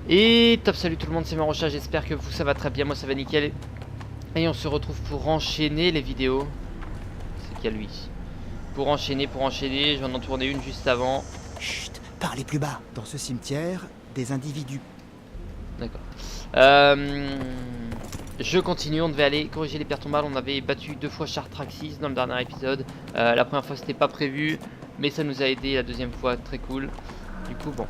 Et top, salut tout le monde, c'est Marocha, j'espère que vous ça va très bien, moi ça va nickel. Et on se retrouve pour enchaîner les vidéos. C'est qu'il y a lui. Pour enchaîner, je vais en tourner une juste avant. Chut, parlez plus bas. Dans ce cimetière, des individus. D'accord. Je continue, on devait aller corriger les pierres tombales. On avait battu 2 fois Chartraxis dans le dernier épisode. La première fois c'était pas prévu, mais ça nous a aidé la deuxième fois, très cool. Du coup bon.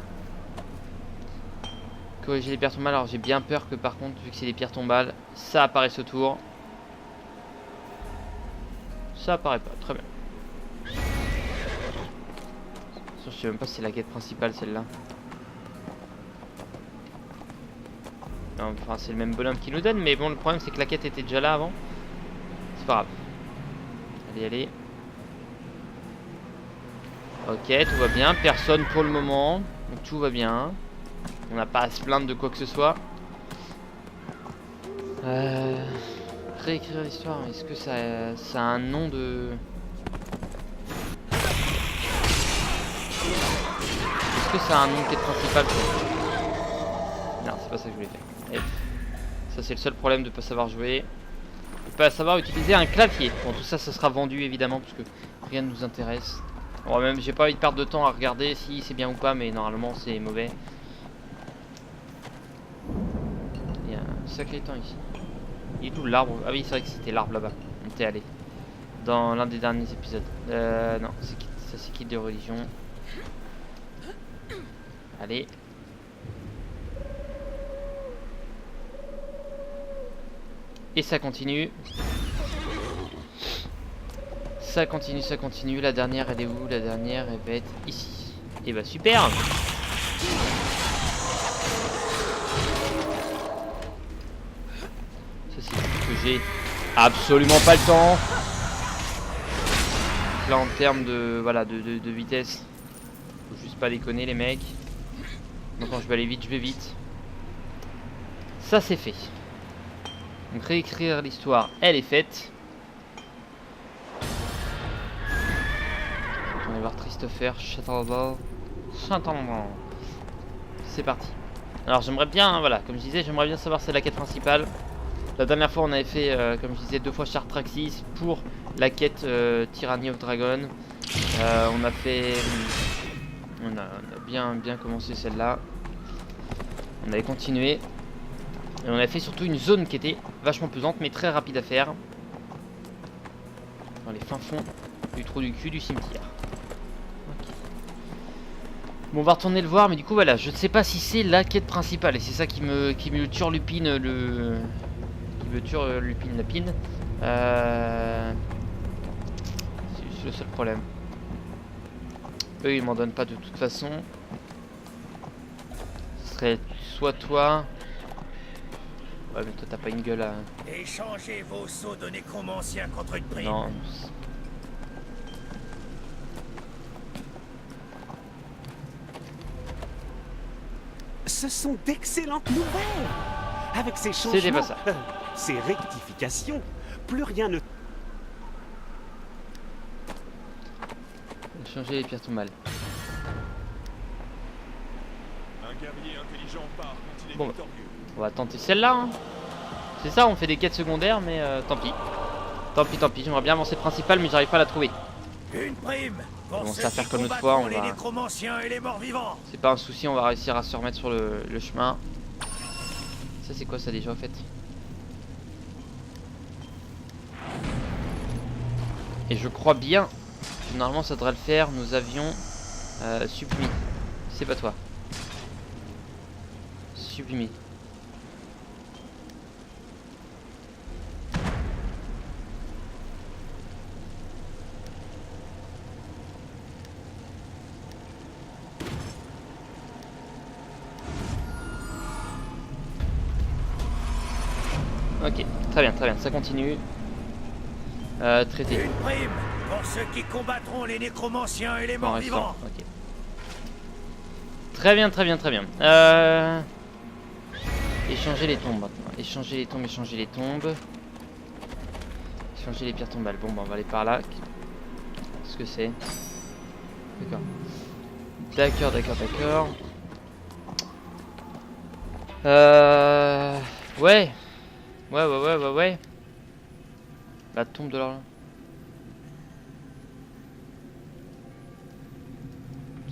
Corriger les pierres tombales, alors j'ai bien peur que par contre, vu que c'est des pierres tombales, ça apparaît ce tour. Ça apparaît pas, très bien. Je sais même pas si c'est la quête principale celle-là. Enfin c'est le même bonhomme qui nous donne, mais bon le problème c'est que la quête était déjà là avant. C'est pas grave. Allez, allez. Ok, tout va bien, personne pour le moment. Donc tout va bien. On n'a pas à se plaindre de quoi que ce soit. Réécrire l'histoire, est-ce que ça a un nom de... Est-ce que ça a un nom de quête principale? Non, c'est pas ça que je voulais faire. F. Ça c'est le seul problème de pas savoir jouer. De pas savoir utiliser un clavier. Bon, tout ça, ça sera vendu évidemment, parce que rien ne nous intéresse. Bon, même j'ai pas envie de perdre de temps à regarder si c'est bien ou pas, mais normalement c'est mauvais. Il y a un sacré temps ici. Il est où l'arbre? Ah oui, c'est vrai que c'était l'arbre là-bas. On était allé dans l'un des derniers épisodes. Non, ça c'est Kit de religion. Allez. Et ça continue. Ça continue, ça continue. La dernière, elle est où? La dernière, elle va être ici. Et bah super. Ça c'est tout que j'ai absolument pas le temps. Donc là en termes de voilà de vitesse, faut juste pas déconner les mecs. Donc quand je vais aller vite, je vais vite. Ça c'est fait. Donc réécrire l'histoire, elle est faite. On va voir Christopher Chatterley. C'est parti. Alors j'aimerais bien, voilà, comme je disais, j'aimerais bien savoir si c'est la quête principale. La dernière fois on avait fait, comme je disais, 2 fois Chartraxis pour la quête Tyranny of Dragon. On a fait... On a bien commencé celle-là. On avait continué. Et on a fait surtout une zone qui était vachement pesante mais très rapide à faire. Dans les fins fonds du trou du cul du cimetière. Okay. Bon, on va retourner le voir, mais du coup voilà, je ne sais pas si c'est la quête principale. Et c'est ça qui me turlupine le... Qui me turlupine la pine. C'est le seul problème. Eux ils m'en donnent pas de toute façon. Ce serait soit toi... Ouais mais toi t'as pas une gueule à... Échangez vos sceaux de nécromancien contre une prime. Non. Ce sont d'excellentes nouvelles. Avec ces C'était pas changements, ça. ces rectifications, plus rien ne... Changer les pierres tombales. Un guerrier intelligent part quand il est Bon, victorieux. on va tenter celle-là. Hein. C'est ça, on fait des quêtes secondaires, mais tant pis. Tant pis. J'aimerais bien avancer principale, mais j'arrive pas à la trouver. Une prime pour Bon, ceux ça va faire qui comme l'autre fois, combattront on les va... nécromanciens et les morts vivants. C'est pas un souci, on va réussir à se remettre sur le chemin. Ça, c'est quoi ça déjà, en fait? Et je crois bien que normalement ça devrait le faire. Nous avions supprimé. C'est pas toi. Supprimé. Ok, très bien, ça continue. Traité. Une prime pour ceux qui combattront les nécromanciens et les morts vivants. Ok. Très bien. Échanger les tombes maintenant. Échanger les tombes. Échanger les pierres tombales. Bon, bah on va aller par là. Qu'est-ce que c'est? D'accord. Ouais. Ouais. La tombe de l'Orient.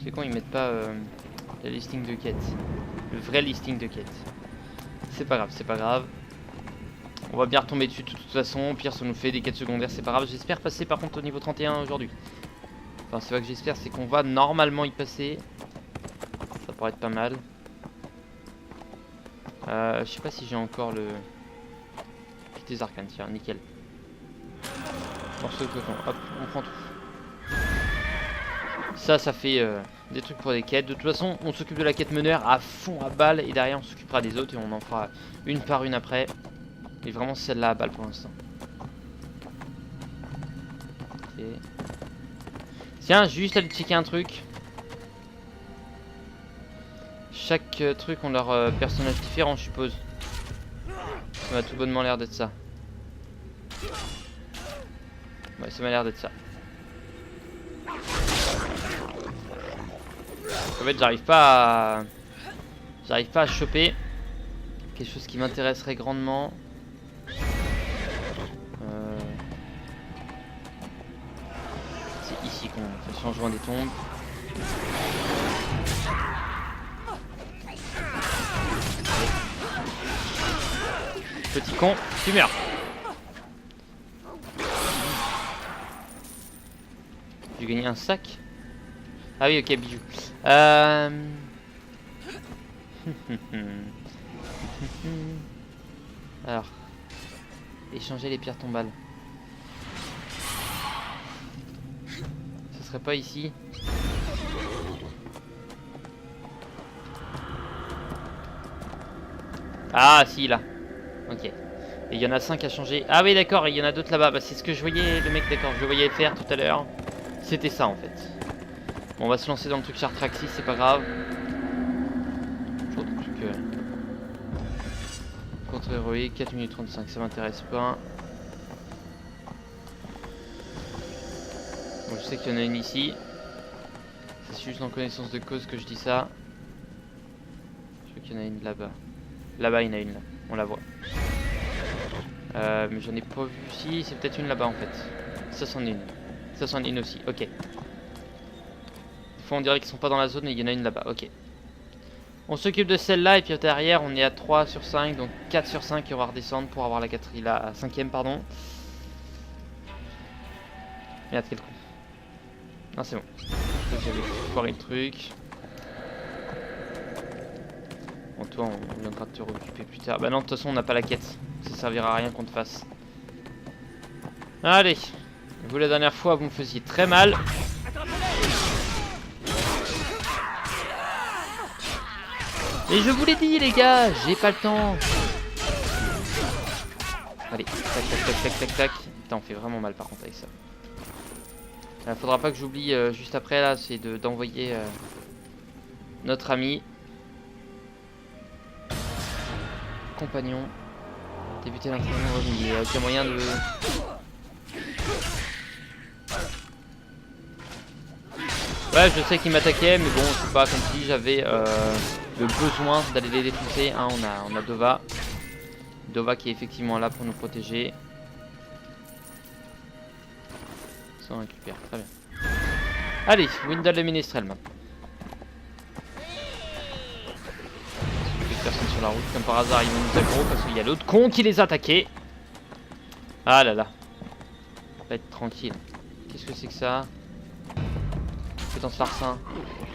C'est con, ils mettent pas le listing de quêtes. Le vrai listing de quêtes. C'est pas grave. On va bien retomber dessus de toute façon. Au pire, ça nous fait des quêtes secondaires, c'est pas grave. J'espère passer par contre au niveau 31 aujourd'hui. Enfin, c'est pas que j'espère, c'est qu'on va normalement y passer. Ça pourrait être pas mal. Je sais pas si j'ai encore le... des arcanes, tiens, nickel. Morceau de coton, hop, on prend tout. Ça fait des trucs pour des quêtes. De toute façon, on s'occupe de la quête meneur à fond, à balle. Et derrière, on s'occupera des autres et on en fera une par une après. Et vraiment celle-là à balle pour l'instant. Ok. Tiens, juste aller checker un truc. Chaque truc ont leur personnage différent, je suppose. Ça m'a tout bonnement l'air d'être ça. Ouais, ça m'a l'air d'être ça. En fait, j'arrive pas à choper quelque chose qui m'intéresserait grandement. C'est ici qu'on fait le changement des tombes. Petit con, tu meurs. J'ai gagné un sac. Ah oui, ok, bijou. Alors, échanger les pierres tombales. Ce serait pas ici? Ah, si, là. Ok. Et il y en a 5 à changer. Ah oui, d'accord, il y en a d'autres là-bas. Bah, c'est ce que je voyais, le mec, d'accord. Je le voyais faire tout à l'heure. C'était ça, en fait. Bon, on va se lancer dans le truc Chartraxis, c'est pas grave. Toujours des trucs... contre-héroïque, 4 minutes 35, ça m'intéresse pas. Bon, je sais qu'il y en a une ici. C'est juste en connaissance de cause que je dis ça. Je crois qu'il y en a une là-bas. Là-bas, il y en a une là. On la voit. Mais j'en ai pas vu. Si, c'est peut-être une là-bas en fait. Ça c'en est une. Ça c'en est une aussi. Ok. Des fois on dirait qu'ils sont pas dans la zone et il y en a une là-bas. Ok. On s'occupe de celle-là et puis derrière on est à 3 sur 5. Donc 4 sur 5 et on va redescendre pour avoir la 5ème pardon. Merde, quel con. Non, c'est bon. J'avais foiré le truc. Bon, toi, on viendra te réoccuper plus tard. Bah non, de toute façon, on n'a pas la quête. Ça servira à rien qu'on te fasse. Allez. Vous, la dernière fois, vous me faisiez très mal. Et je vous l'ai dit, les gars, j'ai pas le temps. Allez, tac, tac, tac, tac, tac, tac. Putain, on fait vraiment mal par contre avec ça. Faudra pas que j'oublie juste après là, c'est d'envoyer notre ami. Compagnon. Débuter l'entraînement revenu. Il y a aucun moyen de... Ouais, je sais qu'il m'attaquait, mais bon, c'est pas comme si j'avais le besoin d'aller les défoncer. Hein, on a Dova. Dova qui est effectivement là pour nous protéger. Ça on récupère, très bien. Allez, Windle et Ménestrel maintenant. Personne sur la route, comme par hasard ils vont nous aggro parce qu'il y a l'autre con qui les a attaqués. Ah là là. On va être tranquille. Qu'est-ce que c'est que ça? Compétence larcin.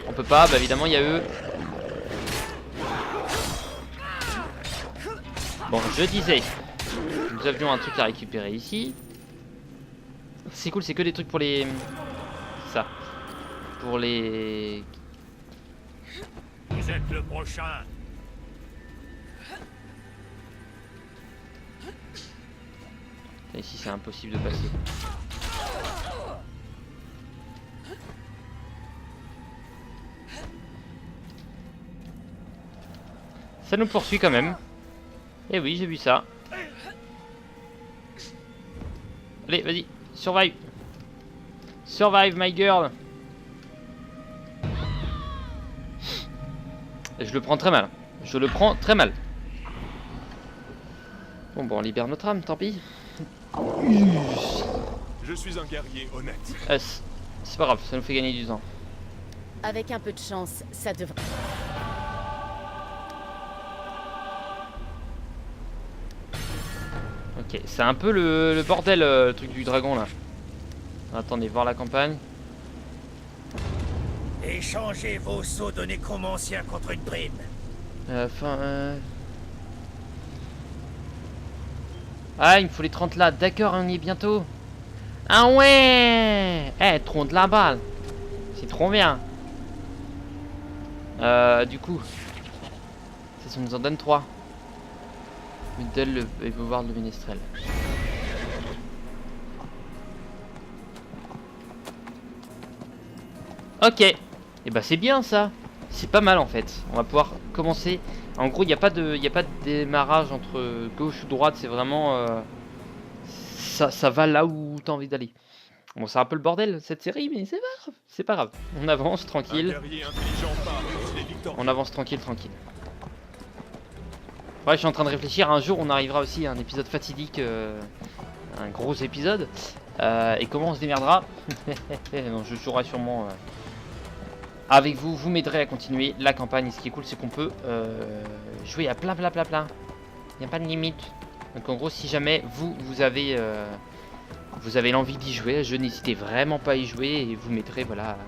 On peut pas, bah évidemment il y a eux. Bon, je disais, nous avions un truc à récupérer ici. C'est cool, c'est que des trucs pour les... Ça. Pour les... Vous êtes le prochain. Ici c'est impossible de passer. Ça nous poursuit quand même. Eh oui, j'ai vu ça. Allez, vas-y, survive. Survive, my girl. Je le prends très mal. Je le prends très mal. Bon, on libère notre âme, tant pis. Je suis un guerrier honnête. C'est pas grave, ça nous fait gagner du temps. Avec un peu de chance, ça devrait... Ok, c'est un peu le bordel, le truc du dragon là. Attendez, voir la campagne. Échangez vos sceaux de nécromancien contre une prime. Ah, il me faut les 30 là. D'accord, on y est bientôt. Ah ouais. Eh, 30 la balle. C'est trop bien. Du coup, ça nous en donne 3. Middle et pouvoir de Ménestrel. Ok. Et bah c'est bien ça. C'est pas mal en fait. On va pouvoir commencer. En gros, il n'y a pas de démarrage entre gauche ou droite. C'est vraiment ça va là où t'as envie d'aller. Bon, c'est un peu le bordel cette série, mais c'est pas grave. C'est pas grave. On avance tranquille. On avance tranquille. Ouais, je suis en train de réfléchir. Un jour, on arrivera aussi à un épisode fatidique, un gros épisode. Et comment on se démerdera? Non, je jouerai sûrement avec vous. Vous m'aiderez à continuer la campagne. Et ce qui est cool, c'est qu'on peut jouer à plein. Il n'y a pas de limite. Donc en gros, si jamais vous avez l'envie d'y jouer, je n'hésitez vraiment pas à y jouer et vous m'aiderez, voilà,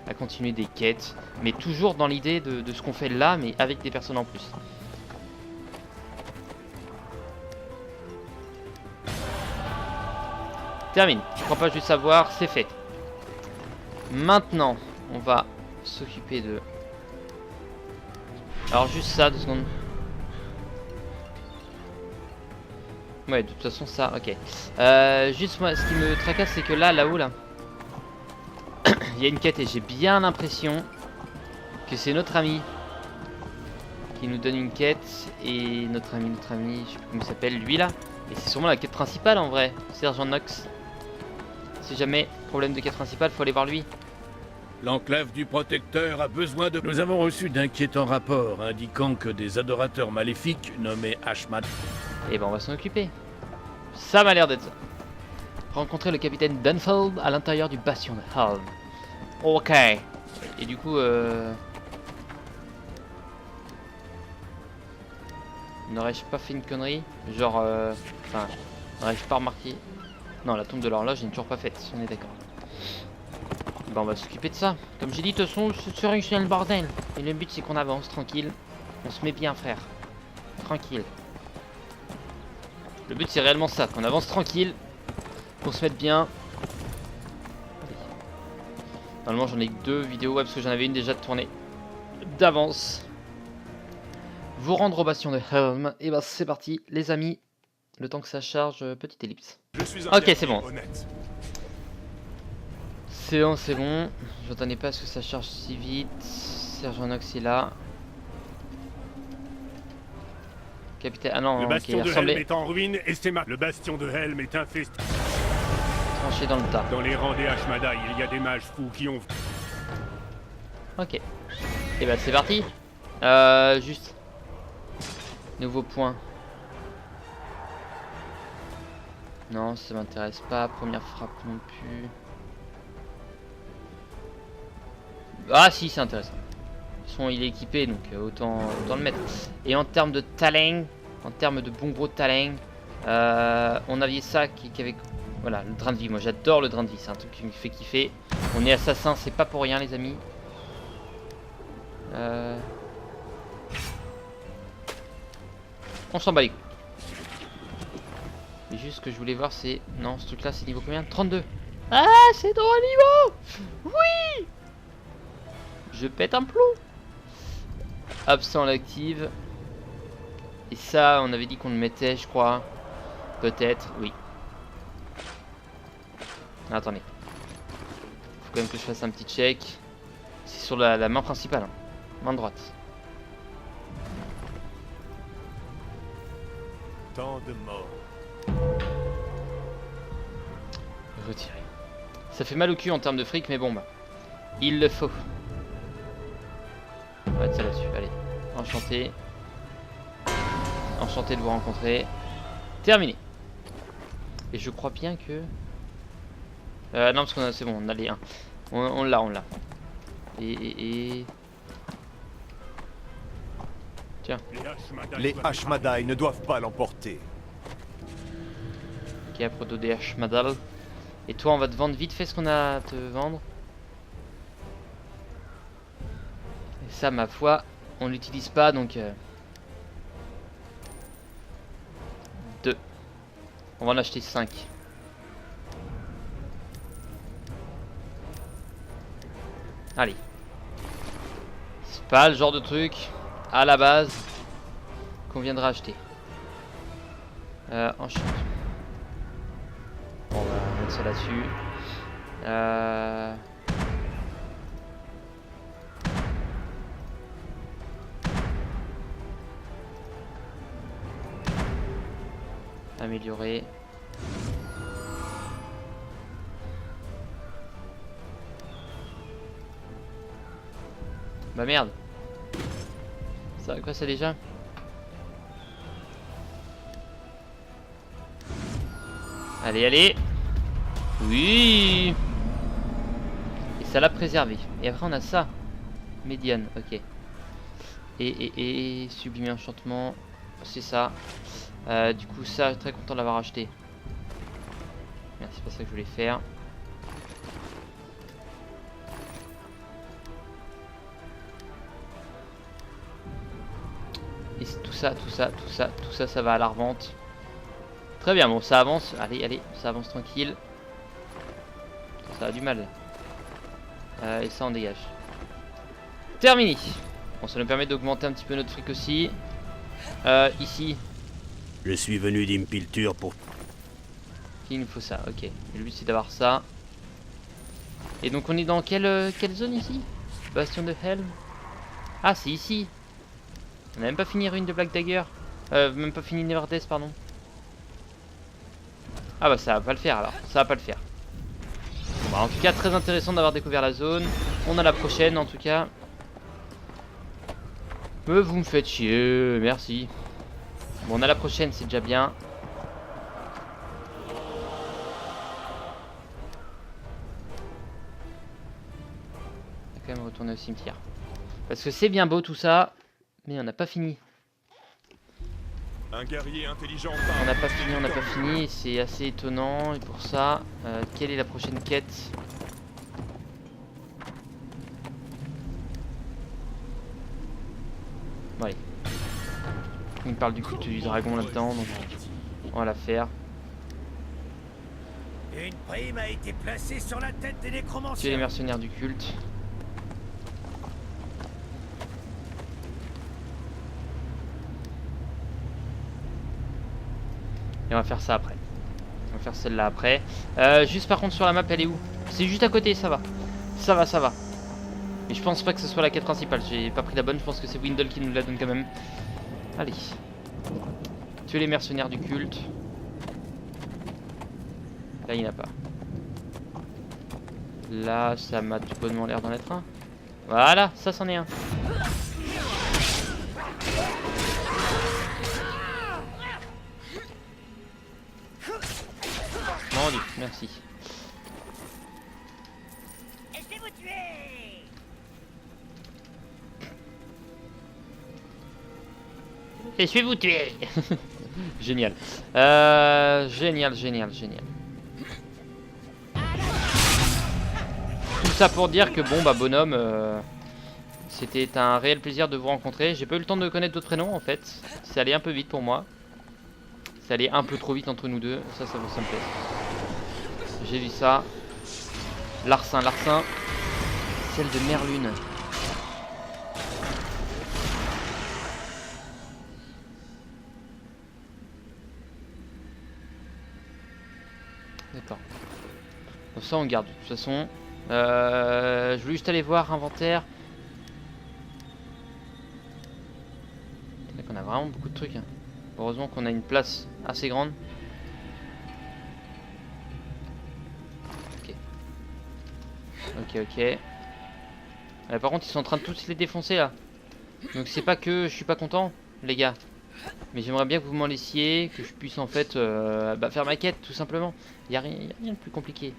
à continuer des quêtes, mais toujours dans l'idée de ce qu'on fait là, mais avec des personnes en plus. Termine. Je crois pas juste savoir, c'est fait. Maintenant, on va s'occuper de... Alors juste ça, 2 secondes. Ouais, de toute façon ça, ok. Juste moi, ce qui me tracasse, c'est que là-haut, là, il y a une quête et j'ai bien l'impression que c'est notre ami qui nous donne une quête. Et notre ami, je sais plus comment il s'appelle, lui là. Et c'est sûrement la quête principale en vrai, Sergent Nox. Si jamais problème de quête principale, faut aller voir lui. L'enclave du protecteur a besoin de... Nous avons reçu d'inquiétants rapports indiquant que des adorateurs maléfiques nommés Ashmat... Et ben on va s'en occuper. Ça m'a l'air d'être ça. Rencontrer le capitaine Dunfeld à l'intérieur du bastion de Helm. Ok. Et du coup n'aurais-je pas fait une connerie? Genre enfin, n'aurais-je pas remarqué? Non, la tombe de l'horloge n'est toujours pas faite, on est d'accord. Bah on va s'occuper de ça. Comme j'ai dit, de toute façon, c'est rien que le bordel. Et le but c'est qu'on avance tranquille. On se met bien, frère. Tranquille. Le but c'est réellement ça, qu'on avance tranquille. Qu'on se mette bien. Normalement j'en ai que 2 vidéos, ouais, parce que j'en avais une déjà de tournée d'avance. Vous rendre au bastion de Helm. Et bah c'est parti les amis. Le temps que ça charge, petite ellipse. Ok, c'est bon. C'est bon. J'entendais pas à ce que ça charge si vite. Sergent Nox est là. Capitaine. Ah non, Le bastion de ressemblait... Helm est en ruine et c'est le bastion de Helm est infesté. Tranché dans le tas. Dans les rangs des Ashmadai, il y a des mages fous qui ont... Ok. Et bah c'est parti. Juste. Nouveau point. Non, ça m'intéresse pas. Première frappe non plus. Ah si, c'est intéressant. De toute façon, il est équipé, donc autant le mettre. Et en termes de talent, en termes de bon gros talent, on avait ça qui avait... Voilà, le drain de vie. Moi, j'adore le drain de vie. C'est un truc qui me fait kiffer. On est assassin, c'est pas pour rien, les amis. On s'en bat les couilles. Mais juste ce que je voulais voir, c'est... Non, ce truc-là, c'est niveau combien? 32. Ah, c'est dans un niveau. Oui. Je pète un plomb. Absent l'active. Et ça, on avait dit qu'on le mettait, je crois. Peut-être, oui. Ah, attendez. Faut quand même que je fasse un petit check. C'est sur la main principale. Hein. Main droite. Tant de morts. Retirer. Ça fait mal au cul en termes de fric, mais bon, bah. Il le faut. On va être ça là-dessus, allez. Enchanté. Enchanté de vous rencontrer. Terminé. Et je crois bien que... non, parce qu'on a... c'est bon, on a les 1. On l'a. Et... Tiens. Les Ashmadai ne doivent pas l'emporter. Ok, à proto des Ashmadal. Et toi, on va te vendre vite fait ce qu'on a à te vendre. Et ça, ma foi, on l'utilise pas, donc... 2. On va en acheter 5. Allez. C'est pas le genre de truc, à la base, qu'on viendra acheter. Enchant. Bon, on va mettre ça là-dessus. Améliorer. Bah merde. Ça quoi ça déjà? Allez. Oui. Et ça l'a préservé. Et après on a ça. Médiane, ok. Et sublimer enchantement. C'est ça. Du coup ça, très content de l'avoir acheté. Merci, c'est pas ça que je voulais faire. Et tout ça, ça va à la revente. Très bien, bon ça avance. Allez, ça avance tranquille. Ça a du mal. Et ça on dégage. Terminé. Bon, ça nous permet d'augmenter un petit peu notre fric aussi. Ici. Je suis venu d'Impilture pour... Il nous faut ça, ok. Et le but c'est d'avoir ça. Et donc on est dans quelle zone ici? Bastion de Helm. Ah c'est ici. On a même pas fini Ruine de Black Dagger. Même pas fini Never Death, pardon. Ah bah ça va pas le faire alors. Ça va pas le faire. Bon, bah, en tout cas très intéressant d'avoir découvert la zone. On a la prochaine en tout cas. Vous me faites chier, merci. Bon on a la prochaine, c'est déjà bien. On va quand même retourner au cimetière. Parce que c'est bien beau tout ça, mais on n'a pas fini. Un guerrier intelligent. On n'a pas fini, c'est assez étonnant. Et pour ça, quelle est la prochaine quête? Bon allez. Il me parle du culte du dragon là-dedans, donc on va la faire. Une prime a été placée sur la tête des Tuer les nécromanciens. mercenaires du culte. Et on va faire ça après. On va faire celle-là après. Juste par contre sur la map, elle est où? C'est juste à côté, ça va. Ça va. Mais je pense pas que ce soit la quête principale. J'ai pas pris la bonne, je pense que c'est Windle qui nous la donne quand même. Allez. Tuer les mercenaires du culte. Là, il n'y en a pas. Là, ça m'a tout bonnement l'air d'en être un. Voilà, ça c'en est un. Vendu, merci. Je vais vous tuer. Et je vais vous tuer. Génial. Génial. Tout ça pour dire que bon bah bonhomme, c'était un réel plaisir de vous rencontrer. J'ai pas eu le temps de connaître d'autres prénoms en fait. C'est allé un peu vite pour moi. C'est allé un peu trop vite entre nous deux. Ça me plaît. J'ai vu ça. Larcin. Celle de Merlune. D'accord. Bon, ça on garde de toute façon. Je voulais juste aller voir inventaire. On a vraiment beaucoup de trucs. Hein. Heureusement qu'on a une place assez grande. Ok. Par contre ils sont en train de tous les défoncer là. Donc c'est pas que je suis pas content les gars. Mais j'aimerais bien que vous m'en laissiez, que je puisse en fait faire ma quête tout simplement. Y a rien de plus compliqué.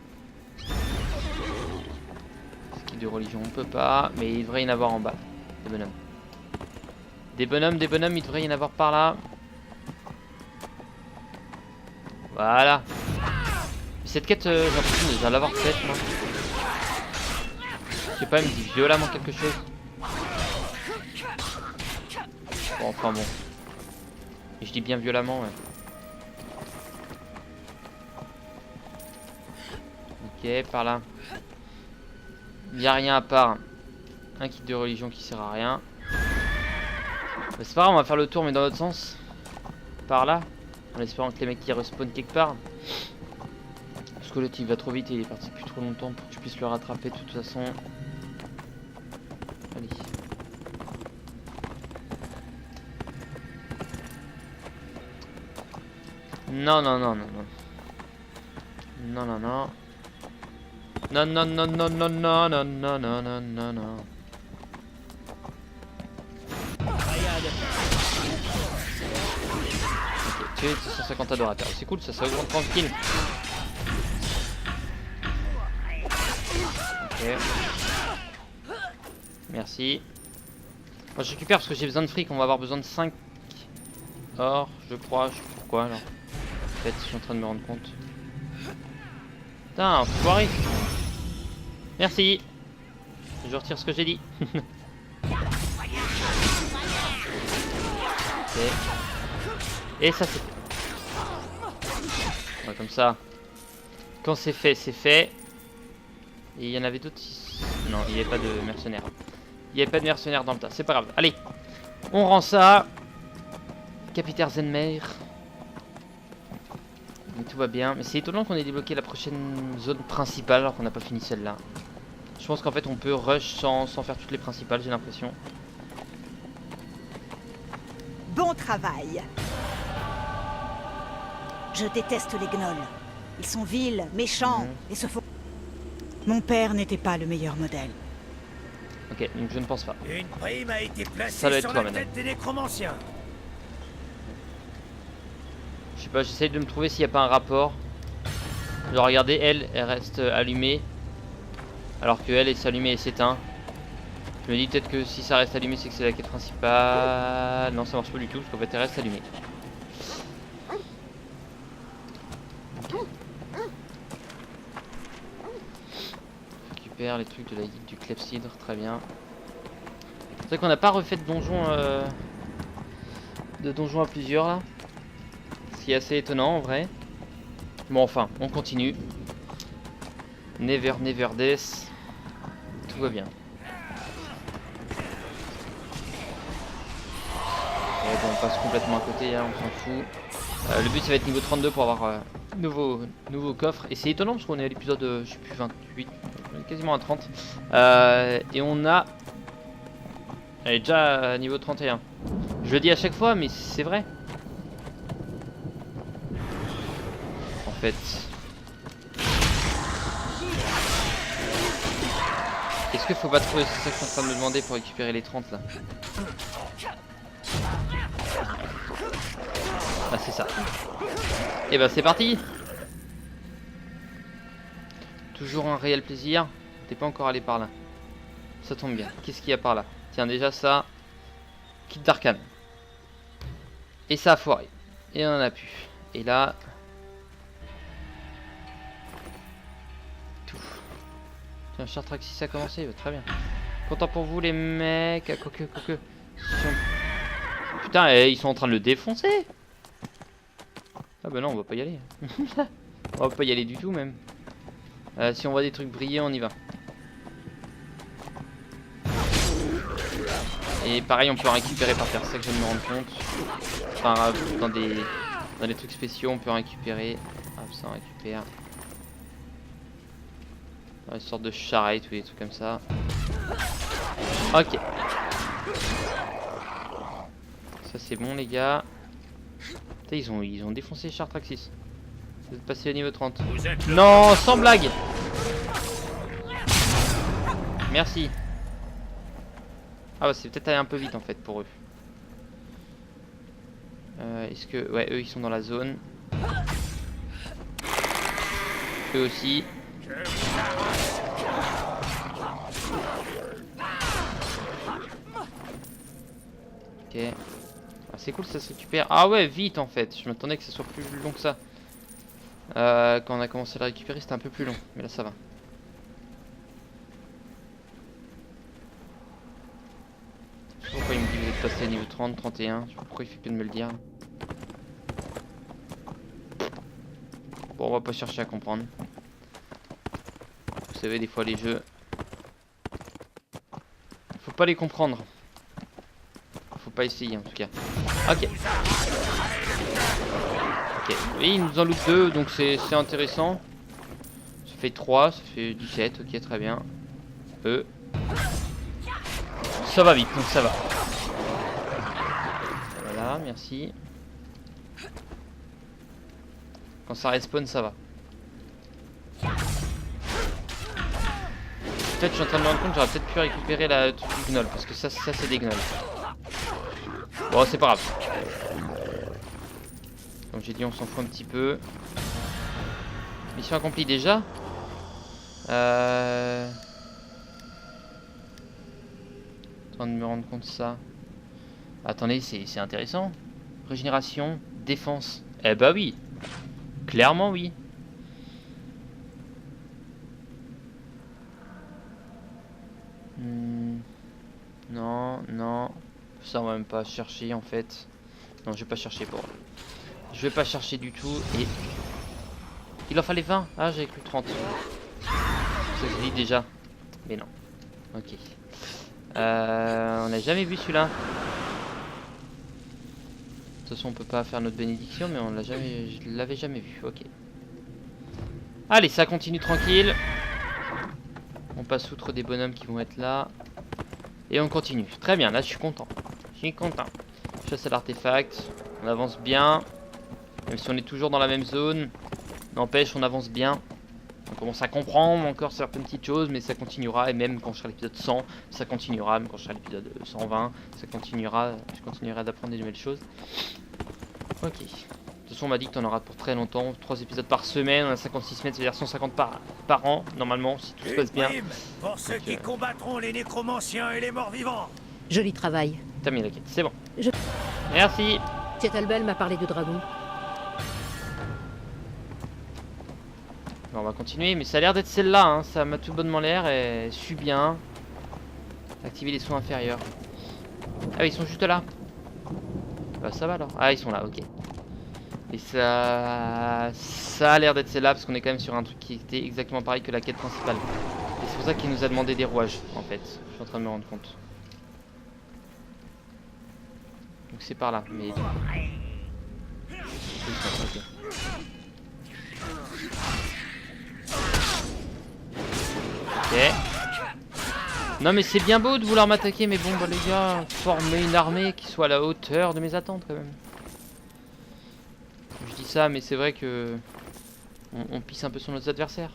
Skill de religion on peut pas, mais il devrait y en avoir en bas. Des bonhommes. Des bonhommes, il devrait y en avoir par là. Voilà. Cette quête, j'ai l'impression de déjà l'avoir faite moi. Je sais pas, elle me dit violemment quelque chose. Bon, enfin bon. Et je dis bien violemment, ouais. Ok, par là. Il n'y a rien à part un kit de religion qui sert à rien. Bah, c'est pas grave, on va faire le tour, mais dans l'autre sens. Par là. En espérant que les mecs qui respawnent quelque part. Parce que l'autre il va trop vite et il est parti depuis trop longtemps pour que je puisse le rattraper de toute façon. Allez. Non, non, non, non, non. Non, non, non. Non, non, non, non, non, non, non, non, non, non, non, non. Ok, tuer 650 adorateurs. C'est cool, ça augmente tranquille. Ok. Merci. Moi, je récupère parce que j'ai besoin de fric. On va avoir besoin de 5 or, je crois. Je sais pas pourquoi alors. En fait, je suis en train de me rendre compte. Putain, enfoiré. Merci. Je retire ce que j'ai dit. Ok. Et ça c'est fait. Ouais, comme ça. Quand c'est fait, c'est fait. Et il y en avait d'autres. Non, il n'y avait pas de mercenaires. Il n'y avait pas de mercenaires dans le tas. C'est pas grave. Allez. On rend ça. Capitaine Zenmeyer. Mais tout va bien. Mais c'est étonnant qu'on ait débloqué la prochaine zone principale alors qu'on n'a pas fini celle-là. Je pense qu'en fait on peut rush sans faire toutes les principales, j'ai l'impression. Bon travail. Je déteste les gnolls. Ils sont vils, méchants et se font... Mon père n'était pas le meilleur modèle. Ok, donc je ne pense pas. Une prime a été placée Ça doit être sur toi, la madame. tête des nécromanciens. Je sais pas, j'essaye de me trouver s'il n'y a pas un rapport. Genre regardez, elle reste allumée. Alors que elle s'allumée et s'éteint. Je me dis peut-être que si ça reste allumé c'est que c'est la quête principale. Non, ça marche pas du tout parce qu'en fait elle reste allumée. Récupère les trucs de la guide du clepsydre, très bien. C'est vrai qu'on n'a pas refait de donjon à plusieurs là. Ce qui est assez étonnant en vrai. Bon enfin, on continue. Never never death. Tout va bien. Et bon, on passe complètement à côté, hein, on s'en fout. Le but ça va être niveau 32 pour avoir nouveau coffre. Et c'est étonnant parce qu'on est à l'épisode, je sais plus, 28, quasiment à 30. Et on a... Elle est déjà à niveau 31. Je le dis à chaque fois, mais c'est vrai. En fait... Est-ce qu'il faut pas trouver, c'est ça que je suis en train de me demander pour récupérer les 30 là. Ah c'est ça. Et bah c'est parti. Toujours un réel plaisir. T'es pas encore allé par là. Ça tombe bien. Qu'est-ce qu'il y a par là? Tiens déjà ça. Kit d'arcane. Et ça a foiré. Et on en a plus. Et là... Tiens, Chartraxis a commencé, très bien. Content pour vous les mecs. Quoique. Putain, ils sont en train de le défoncer. Ah bah non, on va pas y aller. On va pas y aller du tout même. Si on voit des trucs briller, on y va. Et pareil, on peut en récupérer par terre, c'est ça que je viens de me rendre compte. Enfin, dans des trucs spéciaux, on peut en récupérer. Hop, ça on récupère. Une sorte de charrette ou des trucs comme ça. Ok. Ça c'est bon les gars. Putain, ils ont défoncé Chartraxis. Vous êtes passé au niveau 30. Non, sans blague. Merci. Ah bah c'est peut-être allé un peu vite en fait pour eux. Est-ce que... Ouais, eux ils sont dans la zone. Eux aussi. Ok. Ah, c'est cool, ça se récupère. Ah ouais, vite en fait. Je m'attendais que ce soit plus long que ça. Quand on a commencé à le récupérer, c'était un peu plus long. Mais là, ça va. Je sais pas pourquoi il me dit que vous êtes passé à niveau 30, 31. Je sais pas pourquoi il fait que de me le dire. Bon, on va pas chercher à comprendre. Vous savez, des fois, les jeux... Faut pas les comprendre. Faut pas essayer, en tout cas. Ok. Ok. Et il nous en loot 2, donc c'est intéressant. Ça fait 3, ça fait 17. Ok, très bien. Ça va vite, donc ça va. Voilà, merci. Quand ça respawn, ça va. Peut-être je suis en train de me rendre compte, j'aurais peut-être pu récupérer la truc du gnoll, parce que ça c'est des gnolls. Bon, c'est pas grave. Comme j'ai dit, on s'en fout un petit peu. Mission accomplie déjà. En train de me rendre compte de ça. Attendez, c'est intéressant. Régénération, défense. Eh bah oui. Clairement oui. Non, non. Ça on va même pas chercher en fait. Non, je vais pas chercher pour. Je vais pas chercher du tout et... Il en fallait 20. Ah, j'avais cru 30. Ça se dit déjà. Mais non. Ok. On n'a jamais vu celui-là. De toute façon, on peut pas faire notre bénédiction, mais on l'a jamais... Je l'avais jamais vu. Ok. Allez, ça continue tranquille. On passe outre des bonhommes qui vont être là. Et on continue. Très bien, là je suis content. Je suis content. Chasse à l'artefact. On avance bien. Même si on est toujours dans la même zone. N'empêche, on avance bien. On commence à comprendre encore certaines petites choses. Mais ça continuera. Et même quand je serai à l'épisode 100, ça continuera. Même quand je serai à l'épisode 120, ça continuera. Je continuerai d'apprendre des nouvelles choses. Ok. De toute façon, on m'a dit que tu en auras pour très longtemps. 3 épisodes par semaine. On a 56 semaines, c'est-à-dire 150 par an. Normalement, si tout se passe bien. Pour ceux qui combattront les nécromanciens et les morts-vivants. Joli travail. Termine la quête, c'est bon. Je- Merci. Tietalbel m'a parlé de dragon. Bon, on va continuer, mais ça a l'air d'être celle-là, hein. Ça m'a tout bonnement l'air et suit bien. Activer les soins inférieurs. Ah oui, ils sont juste là. Bah ça va alors. Ah, ils sont là, ok. Et ça a l'air d'être celle-là parce qu'on est quand même sur un truc qui était exactement pareil que la quête principale. Et c'est pour ça qu'il nous a demandé des rouages, en fait. Je suis en train de me rendre compte. Donc c'est par là, mais... Ok. Ok. Non mais c'est bien beau de vouloir m'attaquer, mais bon bah les gars, former une armée qui soit à la hauteur de mes attentes quand même. Je dis ça, mais c'est vrai que on pisse un peu sur nos adversaires.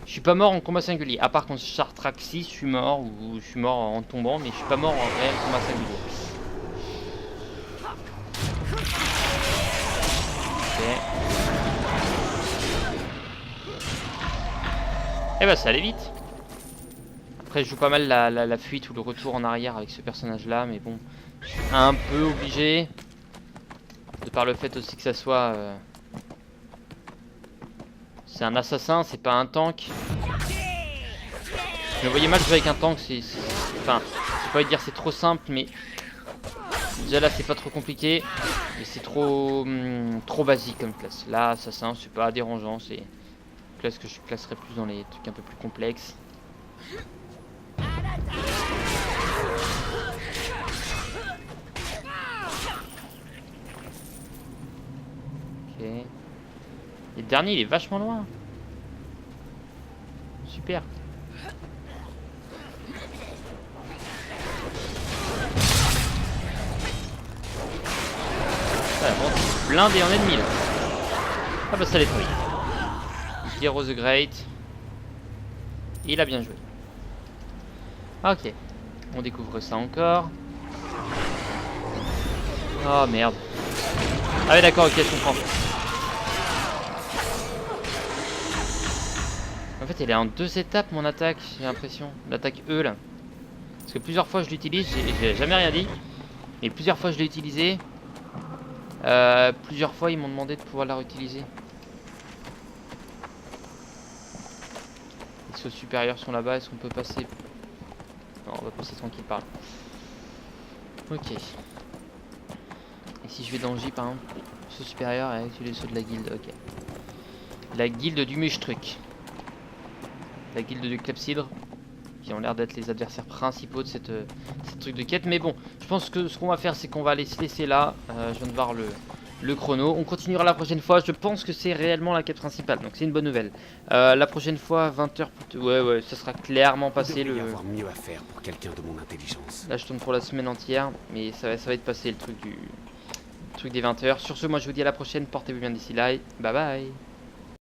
Je suis pas mort en combat singulier, à part quand Chartraxis, je suis mort, ou je suis mort en tombant, mais je suis pas mort en réel combat singulier. Ok. Eh bah ça allait vite. Après je joue pas mal la fuite ou le retour en arrière avec ce personnage là, mais bon, je suis un peu obligé. De par le fait aussi que ça soit... c'est un assassin, c'est pas un tank. Je me voyais mal jouer avec un tank, c'est... Enfin, je vais pas dire c'est trop simple, mais... Déjà là c'est pas trop compliqué. Mais c'est trop... trop basique comme classe. Là, assassin, c'est pas dérangeant, c'est... une classe que je classerais plus dans les trucs un peu plus complexes. Ok. Et le dernier, il est vachement loin. Super. Voilà, bon, blindé en ennemi là. Ah bah ça les trouille. Hero the Great. Il a bien joué. Ok. On découvre ça encore. Oh merde. Ah ouais d'accord, ok, je comprends. En fait elle est en 2 étapes mon attaque, j'ai l'impression. L'attaque E là. Parce que plusieurs fois je l'utilise, j'ai jamais rien dit. Mais plusieurs fois je l'ai utilisé. Plusieurs fois ils m'ont demandé de pouvoir la réutiliser. Les sauts supérieurs sont là-bas, est-ce qu'on peut passer? Non, on va passer tranquille par là. Ok. Et si je vais dans le J par exemple, saut supérieur et les sauts de la guilde, ok. La guilde du Muchtruc. La guilde du Clepsydre. Qui ont l'air d'être les adversaires principaux de cette truc de quête. Mais bon, je pense que ce qu'on va faire, c'est qu'on va aller se laisser là. Je viens de voir le chrono. On continuera la prochaine fois. Je pense que c'est réellement la quête principale. Donc c'est une bonne nouvelle. La prochaine fois, 20h. Ouais, ça sera clairement passé. Il y avoir mieux à faire pour quelqu'un de mon intelligence. Là, je tourne pour la semaine entière. Mais ça va être passé le truc des 20h. Sur ce, moi, je vous dis à la prochaine. Portez-vous bien d'ici là. Bye bye.